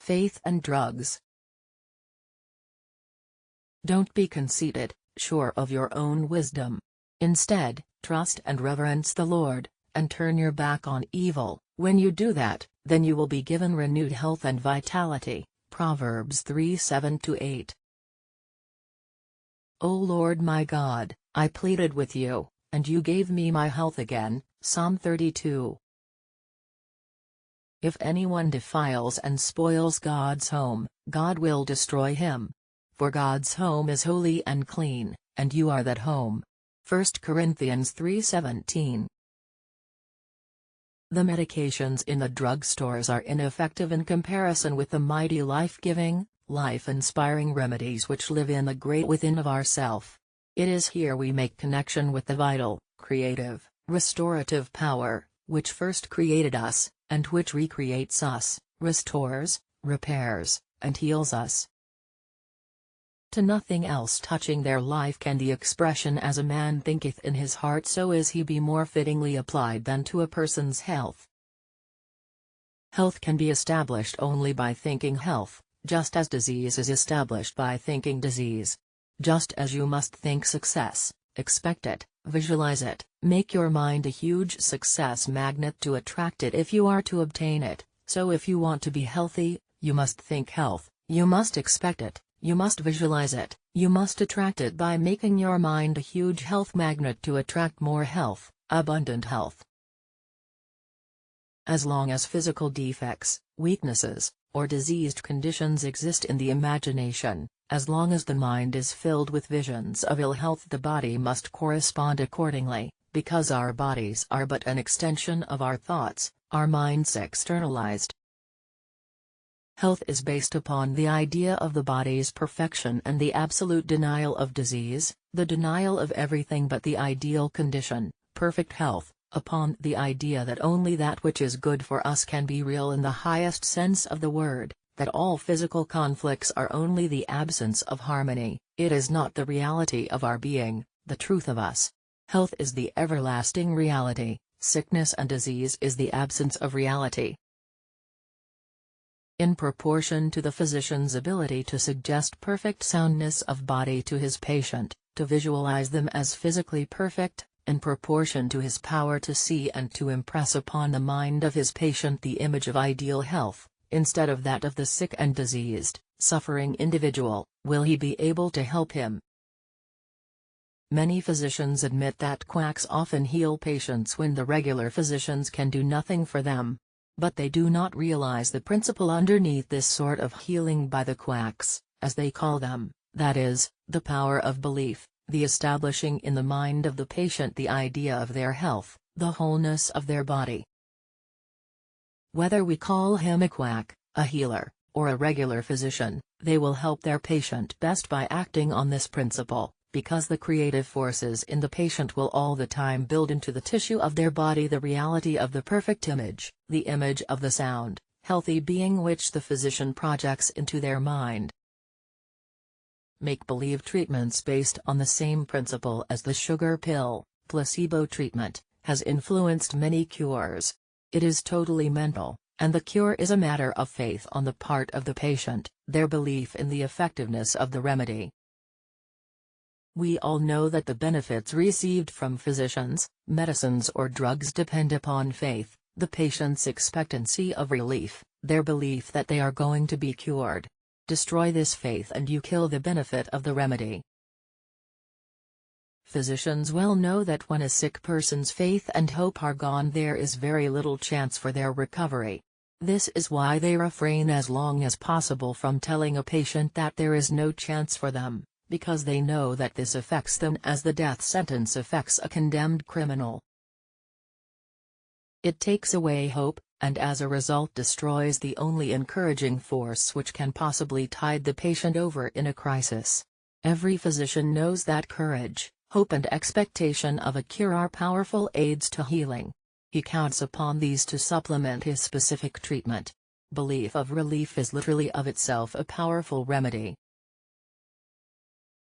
faith and drugs. Don't be conceited, sure of your own wisdom. Instead, trust and reverence the Lord, and turn your back on evil. When you do that, then you will be given renewed health and vitality. Proverbs 3:7-8. O Lord my God, I pleaded with you, and you gave me my health again. Psalm 32. If anyone defiles and spoils God's home, God will destroy him. For God's home is holy and clean, and you are that home. 1 Corinthians 3:17. The medications in the drugstores are ineffective in comparison with the mighty life-giving, life-inspiring remedies which live in the great within of ourself. It is here we make connection with the vital, creative, restorative power, which first created us, and which recreates us, restores, repairs, and heals us. To nothing else touching their life can the expression "as a man thinketh in his heart so is he" be more fittingly applied than to a person's health. Health can be established only by thinking health, just as disease is established by thinking disease. Just as you must think success, expect it, visualize it, make your mind a huge success magnet to attract it if you are to obtain it, so if you want to be healthy, you must think health, you must expect it. You must visualize it, you must attract it by making your mind a huge health magnet to attract more health, abundant health. As long as physical defects, weaknesses, or diseased conditions exist in the imagination, as long as the mind is filled with visions of ill health, the body must correspond accordingly, because our bodies are but an extension of our thoughts, our minds externalized. Health is based upon the idea of the body's perfection and the absolute denial of disease, the denial of everything but the ideal condition, perfect health, upon the idea that only that which is good for us can be real in the highest sense of the word, that all physical conflicts are only the absence of harmony, it is not the reality of our being, the truth of us. Health is the everlasting reality, sickness and disease is the absence of reality. In proportion to the physician's ability to suggest perfect soundness of body to his patient, to visualize them as physically perfect, in proportion to his power to see and to impress upon the mind of his patient the image of ideal health, instead of that of the sick and diseased, suffering individual, will he be able to help him. Many physicians admit that quacks often heal patients when the regular physicians can do nothing for them. But they do not realize the principle underneath this sort of healing by the quacks, as they call them, that is, the power of belief, the establishing in the mind of the patient the idea of their health, the wholeness of their body. Whether we call him a quack, a healer, or a regular physician, they will help their patient best by acting on this principle, because the creative forces in the patient will all the time build into the tissue of their body the reality of the perfect image, the image of the sound, healthy being which the physician projects into their mind. Make-believe treatments based on the same principle as the sugar pill, placebo treatment, has influenced many cures. It is totally mental, and the cure is a matter of faith on the part of the patient, their belief in the effectiveness of the remedy. We all know that the benefits received from physicians, medicines or drugs depend upon faith, the patient's expectancy of relief, their belief that they are going to be cured. Destroy this faith and you kill the benefit of the remedy. Physicians well know that when a sick person's faith and hope are gone, there is very little chance for their recovery. This is why they refrain as long as possible from telling a patient that there is no chance for them, because they know that this affects them as the death sentence affects a condemned criminal. It takes away hope, and as a result destroys the only encouraging force which can possibly tide the patient over in a crisis. Every physician knows that courage, hope and expectation of a cure are powerful aids to healing. He counts upon these to supplement his specific treatment. Belief of relief is literally of itself a powerful remedy.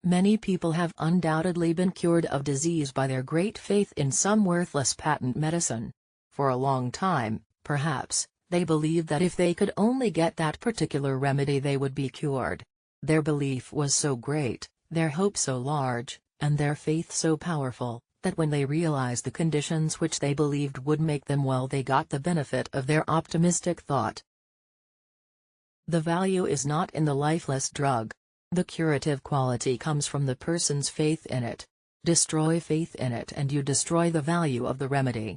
Many people have undoubtedly been cured of disease by their great faith in some worthless patent medicine. For a long time, perhaps, They believed that if they could only get that particular remedy they would be cured. Their belief was so great, their hope so large, and their faith so powerful, that when they realized the conditions which they believed would make them well, they got the benefit of their optimistic thought. The value is not in the lifeless drug. The curative quality comes from the person's faith in it. Destroy faith in it and you destroy the value of the remedy.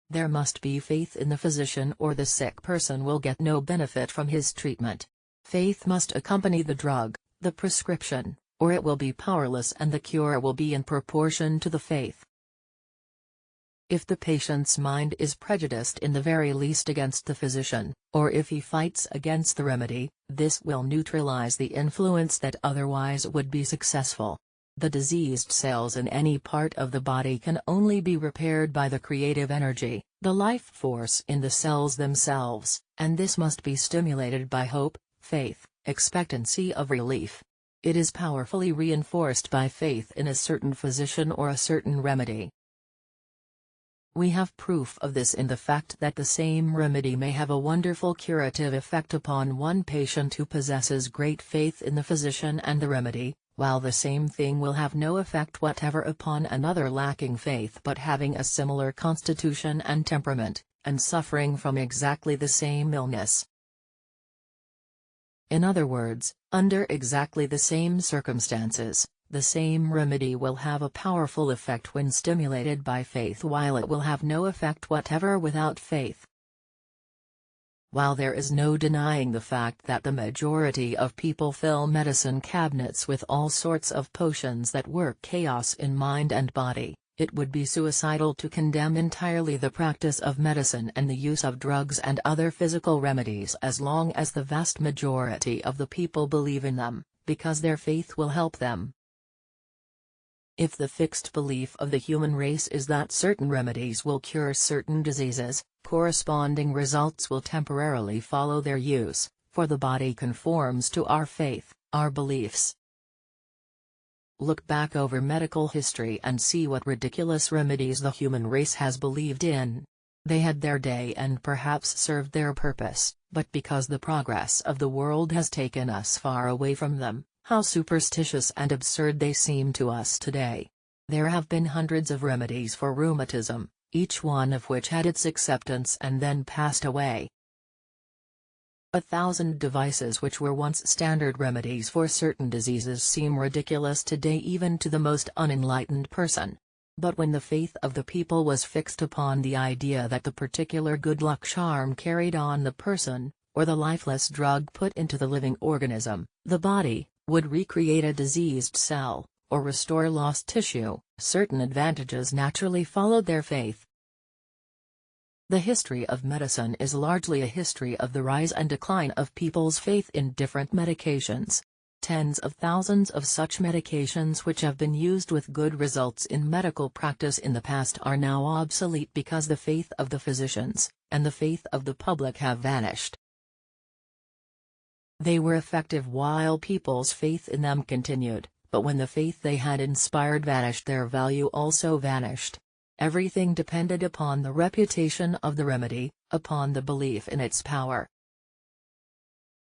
There must be faith in the physician or the sick person will get no benefit from his treatment. Faith must accompany the drug, the prescription, or it will be powerless and the cure will be in proportion to the faith. If the patient's mind is prejudiced in the very least against the physician, or if he fights against the remedy, this will neutralize the influence that otherwise would be successful. The diseased cells in any part of the body can only be repaired by the creative energy, the life force in the cells themselves, and this must be stimulated by hope, faith, expectancy of relief. It is powerfully reinforced by faith in a certain physician or a certain remedy. We have proof of this in the fact that the same remedy may have a wonderful curative effect upon one patient who possesses great faith in the physician and the remedy, while the same thing will have no effect whatever upon another lacking faith but having a similar constitution and temperament, and suffering from exactly the same illness. In other words, under exactly the same circumstances, the same remedy will have a powerful effect when stimulated by faith while it will have no effect whatever without faith. While there is no denying the fact that the majority of people fill medicine cabinets with all sorts of potions that work chaos in mind and body, it would be suicidal to condemn entirely the practice of medicine and the use of drugs and other physical remedies as long as the vast majority of the people believe in them, because their faith will help them. If the fixed belief of the human race is that certain remedies will cure certain diseases, corresponding results will temporarily follow their use, for the body conforms to our faith, our beliefs. Look back over medical history and see what ridiculous remedies the human race has believed in. They had their day and perhaps served their purpose, but because the progress of the world has taken us far away from them, how superstitious and absurd they seem to us today. There have been hundreds of remedies for rheumatism, each one of which had its acceptance and then passed away. 1,000 devices which were once standard remedies for certain diseases seem ridiculous today even to the most unenlightened person. But when the faith of the people was fixed upon the idea that the particular good luck charm carried on the person, or the lifeless drug put into the living organism, the body, would recreate a diseased cell, or restore lost tissue, certain advantages naturally followed their faith. The history of medicine is largely a history of the rise and decline of people's faith in different medications. Tens of thousands of such medications which have been used with good results in medical practice in the past are now obsolete because the faith of the physicians, and the faith of the public have vanished. They were effective while people's faith in them continued, but when the faith they had inspired vanished, their value also vanished. Everything depended upon the reputation of the remedy, upon the belief in its power.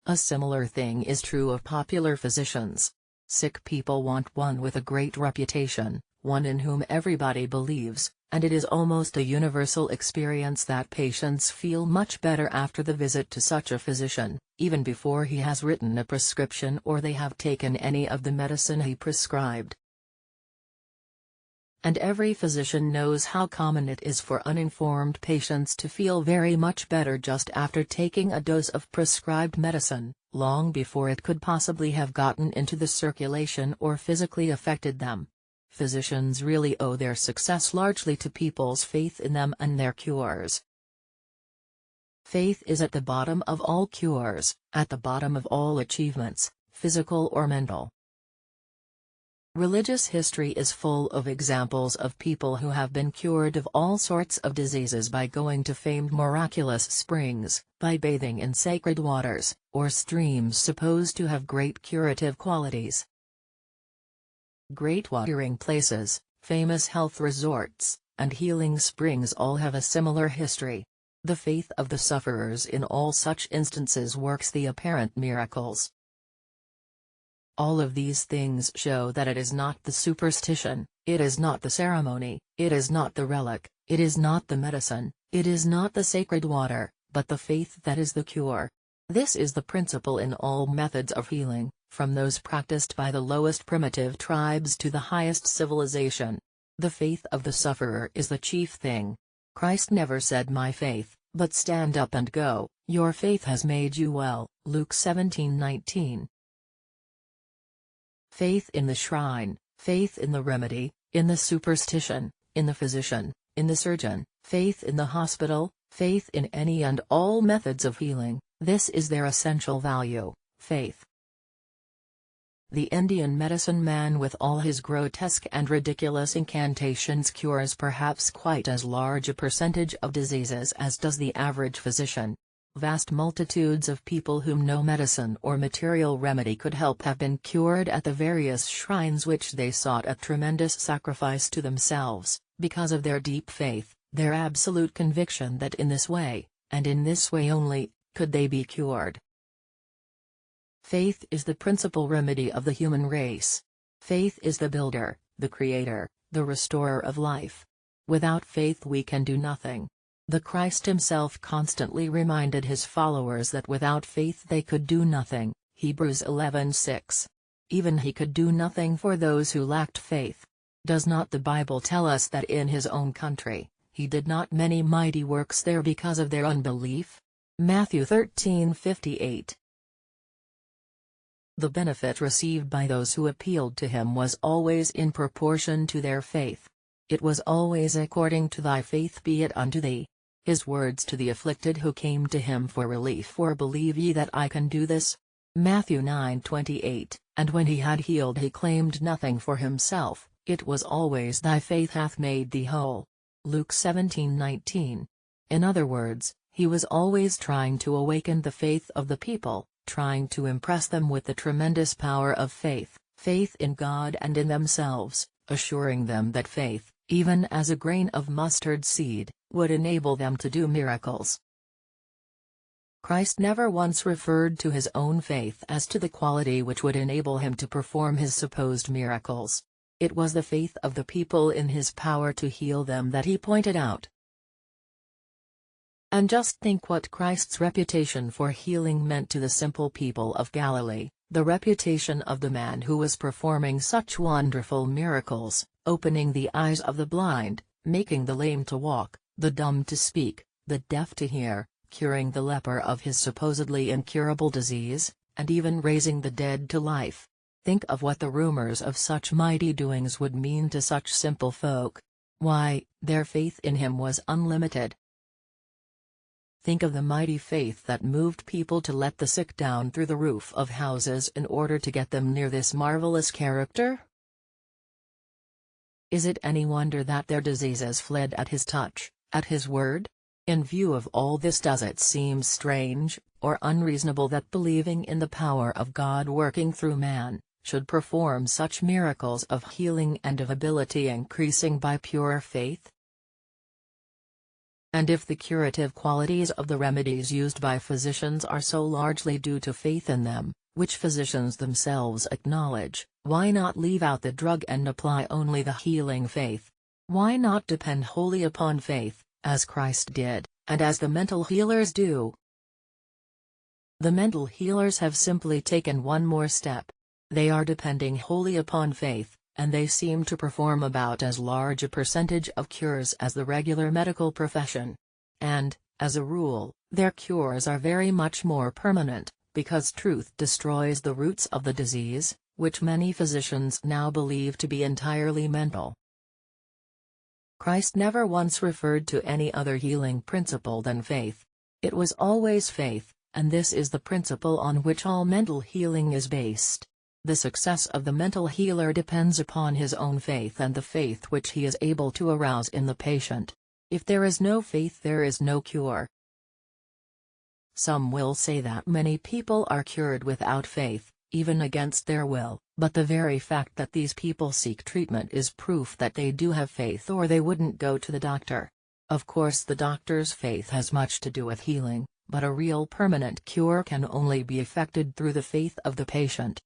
A similar thing is true of popular physicians. Sick people want one with a great reputation, one in whom everybody believes, and it is almost a universal experience that patients feel much better after the visit to such a physician, even before he has written a prescription or they have taken any of the medicine he prescribed. And every physician knows how common it is for uninformed patients to feel very much better just after taking a dose of prescribed medicine, long before it could possibly have gotten into the circulation or physically affected them. Physicians really owe their success largely to people's faith in them and their cures. Faith is at the bottom of all cures, at the bottom of all achievements, physical or mental. Religious history is full of examples of people who have been cured of all sorts of diseases by going to famed miraculous springs, by bathing in sacred waters, or streams supposed to have great curative qualities. Great watering places, famous health resorts, and healing springs all have a similar history. The faith of the sufferers in all such instances works the apparent miracles. All of these things show that it is not the superstition, it is not the ceremony, it is not the relic, it is not the medicine, it is not the sacred water, but the faith that is the cure. This is the principle in all methods of healing, from those practiced by the lowest primitive tribes to the highest civilization. The faith of the sufferer is the chief thing. Christ never said my faith, but stand up and go, your faith has made you well, Luke 17:19. Faith in the shrine, faith in the remedy, in the superstition, in the physician, in the surgeon, faith in the hospital, faith in any and all methods of healing, this is their essential value, faith. The Indian medicine man with all his grotesque and ridiculous incantations cures perhaps quite as large a percentage of diseases as does the average physician. Vast multitudes of people whom no medicine or material remedy could help have been cured at the various shrines which they sought at tremendous sacrifice to themselves, because of their deep faith, their absolute conviction that in this way, and in this way only, could they be cured. Faith is the principal remedy of the human race. Faith is the builder, the creator, the restorer of life. Without faith we can do nothing. The Christ himself constantly reminded his followers that without faith they could do nothing, Hebrews 11:6. Even he could do nothing for those who lacked faith. Does not the Bible tell us that in his own country, he did not many mighty works there because of their unbelief? Matthew 13:58. The benefit received by those who appealed to him was always in proportion to their faith. It was always according to thy faith be it unto thee. His words to the afflicted who came to him for relief were, believe ye that I can do this? Matthew 9:28, and when he had healed he claimed nothing for himself, it was always thy faith hath made thee whole. Luke 17:19. In other words, he was always trying to awaken the faith of the people, trying to impress them with the tremendous power of faith, faith in God and in themselves, assuring them that faith, even as a grain of mustard seed, would enable them to do miracles. Christ never once referred to his own faith as to the quality which would enable him to perform his supposed miracles. It was the faith of the people in his power to heal them that he pointed out. And just think what Christ's reputation for healing meant to the simple people of Galilee, the reputation of the man who was performing such wonderful miracles, opening the eyes of the blind, making the lame to walk, the dumb to speak, the deaf to hear, curing the leper of his supposedly incurable disease, and even raising the dead to life. Think of what the rumors of such mighty doings would mean to such simple folk. Why, their faith in him was unlimited. Think of the mighty faith that moved people to let the sick down through the roof of houses in order to get them near this marvelous character. Is it any wonder that their diseases fled at his touch, at his word? In view of all this, does it seem strange, or unreasonable that believing in the power of God working through man, should perform such miracles of healing and of ability increasing by pure faith? And if the curative qualities of the remedies used by physicians are so largely due to faith in them, which physicians themselves acknowledge, why not leave out the drug and apply only the healing faith? Why not depend wholly upon faith, as Christ did, and as the mental healers do? The mental healers have simply taken one more step. They are depending wholly upon faith, and they seem to perform about as large a percentage of cures as the regular medical profession. And, as a rule, their cures are very much more permanent, because truth destroys the roots of the disease, which many physicians now believe to be entirely mental. Christ never once referred to any other healing principle than faith. It was always faith, and this is the principle on which all mental healing is based. The success of the mental healer depends upon his own faith and the faith which he is able to arouse in the patient. If there is no faith, there is no cure. Some will say that many people are cured without faith, even against their will, but the very fact that these people seek treatment is proof that they do have faith, or they wouldn't go to the doctor. Of course, the doctor's faith has much to do with healing, but a real permanent cure can only be effected through the faith of the patient.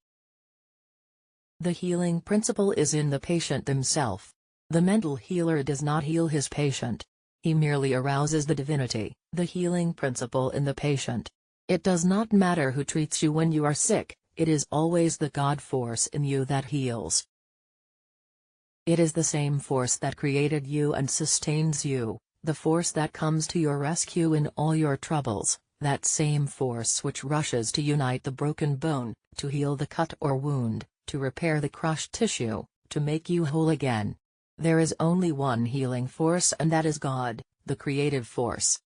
The healing principle is in the patient themselves. The mental healer does not heal his patient. He merely arouses the divinity, the healing principle in the patient. It does not matter who treats you when you are sick, it is always the God force in you that heals. It is the same force that created you and sustains you, the force that comes to your rescue in all your troubles, that same force which rushes to unite the broken bone, to heal the cut or wound, to repair the crushed tissue, to make you whole again. There is only one healing force, and that is God, the creative force.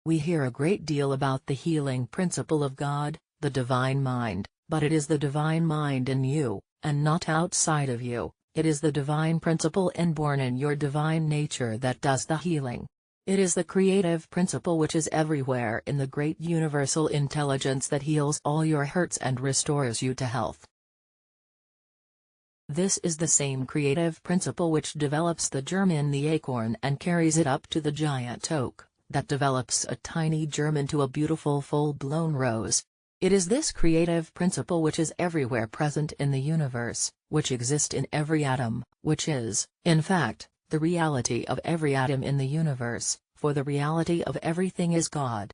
We hear a great deal about the healing principle of God, the divine mind, but it is the divine mind in you, and not outside of you. It is the divine principle inborn in your divine nature that does the healing. It is the creative principle which is everywhere in the great universal intelligence that heals all your hurts and restores you to health. This is the same creative principle which develops the germ in the acorn and carries it up to the giant oak, that develops a tiny germ into a beautiful full-blown rose. It is this creative principle which is everywhere present in the universe, which exists in every atom, which is, in fact, the reality of every atom in the universe, for the reality of everything is God.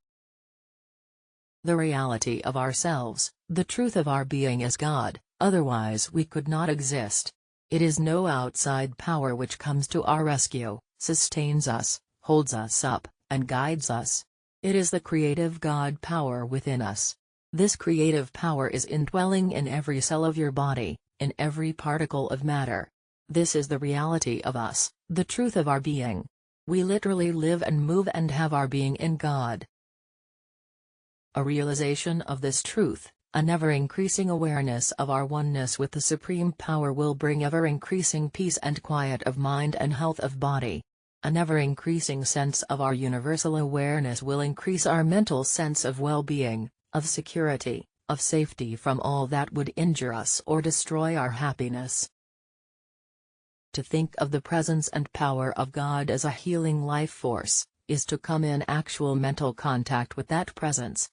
The reality of ourselves, the truth of our being is God, otherwise we could not exist. It is no outside power which comes to our rescue, sustains us, holds us up, and guides us. It is the creative God power within us. This creative power is indwelling in every cell of your body, in every particle of matter. This is the reality of us, the truth of our being. We literally live and move and have our being in God. A realization of this truth, a never-increasing awareness of our oneness with the Supreme Power will bring ever-increasing peace and quiet of mind and health of body. A never-increasing sense of our universal awareness will increase our mental sense of well-being, of security, of safety from all that would injure us or destroy our happiness. To think of the presence and power of God as a healing life force, is to come in actual mental contact with that presence.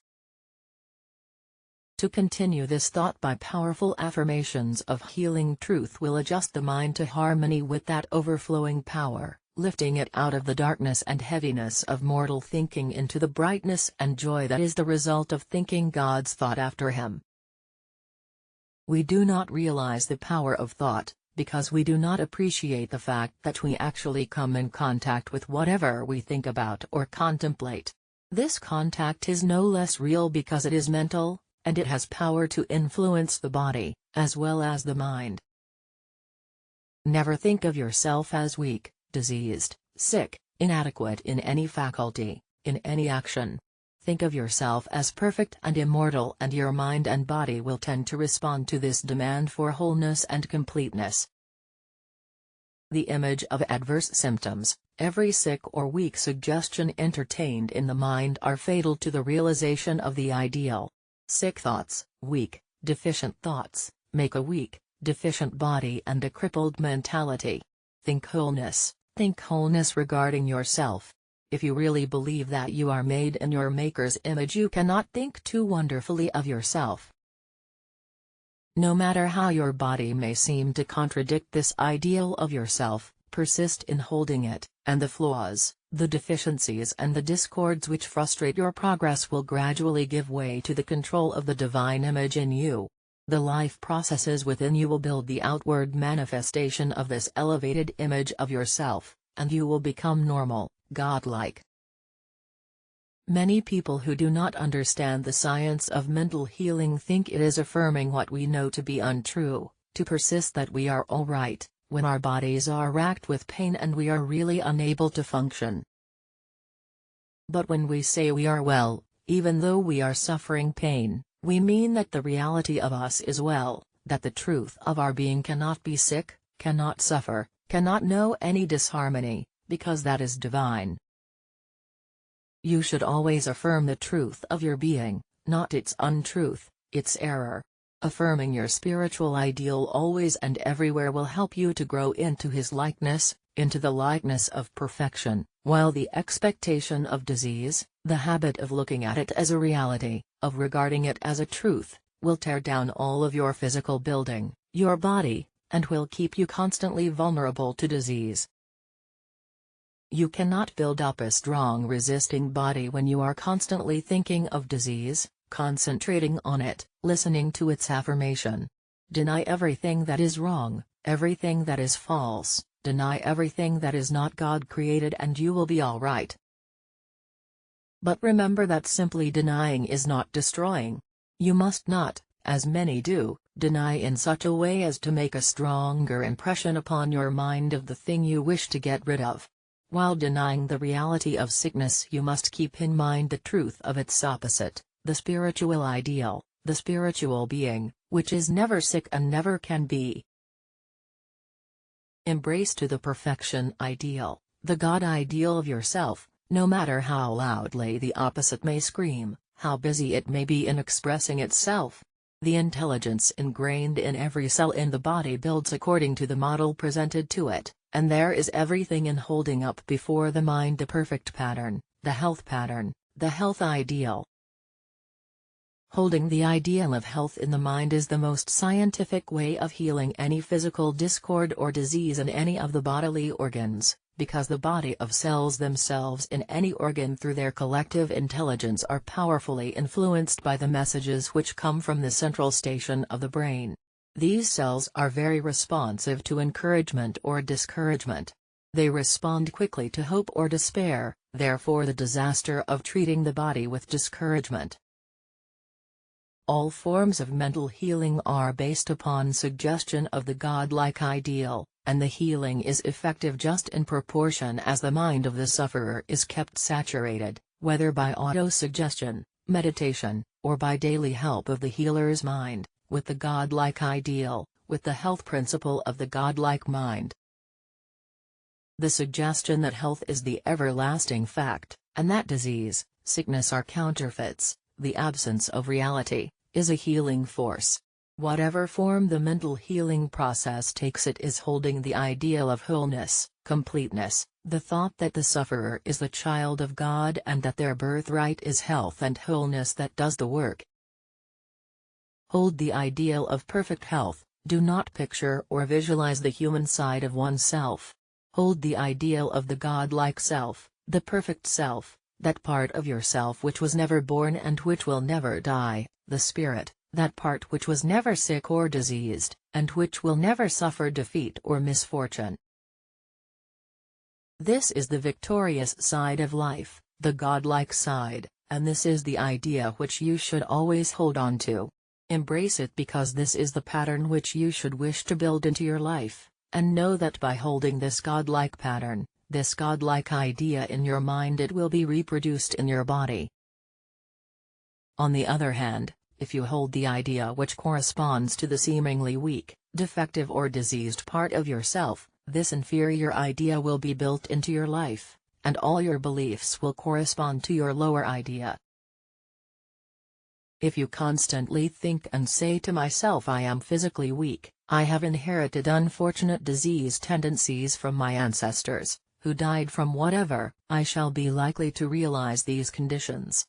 To continue this thought by powerful affirmations of healing truth will adjust the mind to harmony with that overflowing power, lifting it out of the darkness and heaviness of mortal thinking into the brightness and joy that is the result of thinking God's thought after Him. We do not realize the power of thought, because we do not appreciate the fact that we actually come in contact with whatever we think about or contemplate. This contact is no less real because it is mental, and it has power to influence the body, as well as the mind. Never think of yourself as weak, diseased, sick, inadequate in any faculty, in any action. Think of yourself as perfect and immortal, and your mind and body will tend to respond to this demand for wholeness and completeness. The image of adverse symptoms, every sick or weak suggestion entertained in the mind are fatal to the realization of the ideal. Sick thoughts, weak, deficient thoughts, make a weak, deficient body and a crippled mentality. Think wholeness regarding yourself. If you really believe that you are made in your Maker's image, you cannot think too wonderfully of yourself. No matter how your body may seem to contradict this ideal of yourself, persist in holding it, and the flaws, the deficiencies and the discords which frustrate your progress will gradually give way to the control of the divine image in you. The life processes within you will build the outward manifestation of this elevated image of yourself, and you will become normal, godlike. Many people who do not understand the science of mental healing think it is affirming what we know to be untrue, to persist that we are all right, when our bodies are racked with pain and we are really unable to function. But when we say we are well, even though we are suffering pain, we mean that the reality of us is well, that the truth of our being cannot be sick, cannot suffer, cannot know any disharmony, because that is divine. You should always affirm the truth of your being, not its untruth, its error. Affirming your spiritual ideal always and everywhere will help you to grow into His likeness, into the likeness of perfection, while the expectation of disease, the habit of looking at it as a reality, of regarding it as a truth, will tear down all of your physical building, your body, and will keep you constantly vulnerable to disease. You cannot build up a strong resisting body when you are constantly thinking of disease, concentrating on it, listening to its affirmation. Deny everything that is wrong, everything that is false, deny everything that is not God created, and you will be all right. But remember that simply denying is not destroying. You must not, as many do, deny in such a way as to make a stronger impression upon your mind of the thing you wish to get rid of. While denying the reality of sickness, you must keep in mind the truth of its opposite, the spiritual ideal, the spiritual being, which is never sick and never can be. Embrace to the perfection ideal, the God ideal of yourself, no matter how loudly the opposite may scream, how busy it may be in expressing itself. The intelligence ingrained in every cell in the body builds according to the model presented to it, and there is everything in holding up before the mind the perfect pattern, the health ideal. Holding the ideal of health in the mind is the most scientific way of healing any physical discord or disease in any of the bodily organs, because the body of cells themselves in any organ through their collective intelligence are powerfully influenced by the messages which come from the central station of the brain. These cells are very responsive to encouragement or discouragement. They respond quickly to hope or despair, therefore the disaster of treating the body with discouragement. All forms of mental healing are based upon suggestion of the godlike ideal, and the healing is effective just in proportion as the mind of the sufferer is kept saturated, whether by auto-suggestion, meditation, or by daily help of the healer's mind, with the godlike ideal, with the health principle of the godlike mind. The suggestion that health is the everlasting fact, and that disease, sickness are counterfeits, the absence of reality, is a healing force. Whatever form the mental healing process takes, it is holding the ideal of wholeness, completeness, the thought that the sufferer is the child of God and that their birthright is health and wholeness that does the work. Hold the ideal of perfect health, do not picture or visualize the human side of oneself. Hold the ideal of the godlike self, the perfect self, that part of yourself which was never born and which will never die, the spirit, that part which was never sick or diseased, and which will never suffer defeat or misfortune. This is the victorious side of life, the godlike side, and this is the idea which you should always hold on to. Embrace it because this is the pattern which you should wish to build into your life, and know that by holding this godlike pattern, this godlike idea in your mind, it will be reproduced in your body. On the other hand, if you hold the idea which corresponds to the seemingly weak, defective or diseased part of yourself, this inferior idea will be built into your life, and all your beliefs will correspond to your lower idea. If you constantly think and say to myself, I am physically weak, I have inherited unfortunate disease tendencies from my ancestors, who died from whatever, I shall be likely to realize these conditions.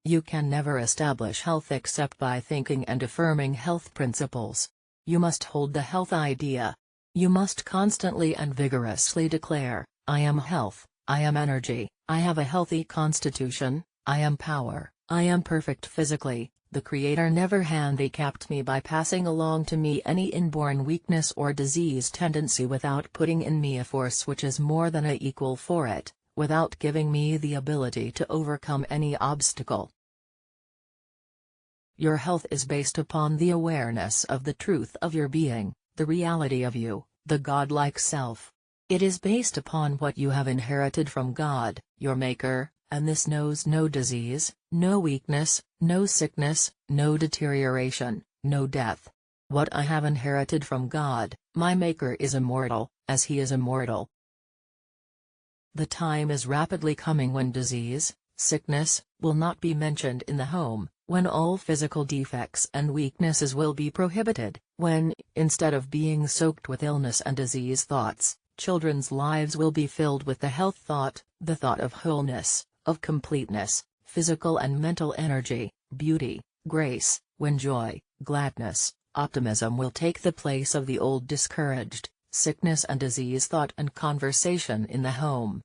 You can never establish health except by thinking and affirming health principles. You must hold the health idea. You must constantly and vigorously declare, I am health, I am energy, I have a healthy constitution, I am power, I am perfect physically. The Creator never handicapped me by passing along to me any inborn weakness or disease tendency without putting in me a force which is more than equal for it, without giving me the ability to overcome any obstacle. Your health is based upon the awareness of the truth of your being, the reality of you, the godlike self. It is based upon what you have inherited from God, your Maker, and this knows no disease, no weakness, no sickness, no deterioration, no death. What I have inherited from God, my Maker, is immortal, as He is immortal. The time is rapidly coming when disease, sickness, will not be mentioned in the home, When all physical defects and weaknesses will be prohibited, when, instead of being soaked with illness and disease thoughts, children's lives will be filled with the health thought, the thought of wholeness, of completeness, physical and mental energy, beauty, grace, when joy, gladness, optimism will take the place of the old discouraged, sickness and disease thought and conversation in the home.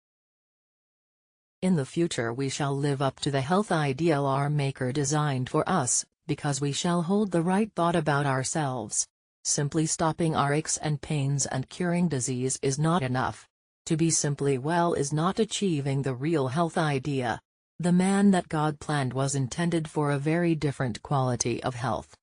In the future we shall live up to the health ideal our Maker designed for us, because we shall hold the right thought about ourselves. Simply stopping our aches and pains and curing disease is not enough. To be simply well is not achieving the real health idea. The man that God planned was intended for a very different quality of health.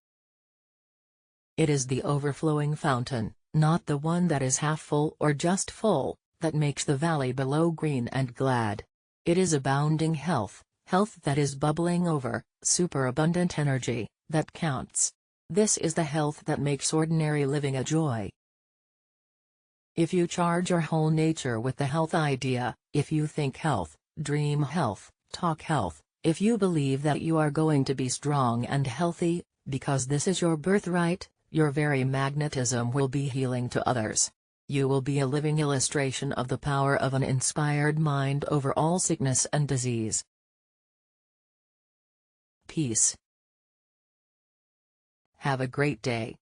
It is the overflowing fountain, not the one that is half full or just full, that makes the valley below green and glad. It is abounding health, health that is bubbling over, superabundant energy, that counts. This is the health that makes ordinary living a joy. If you charge your whole nature with the health idea, if you think health, dream health, talk health, if you believe that you are going to be strong and healthy, because this is your birthright, your very magnetism will be healing to others. You will be a living illustration of the power of an inspired mind over all sickness and disease. Peace. Have a great day.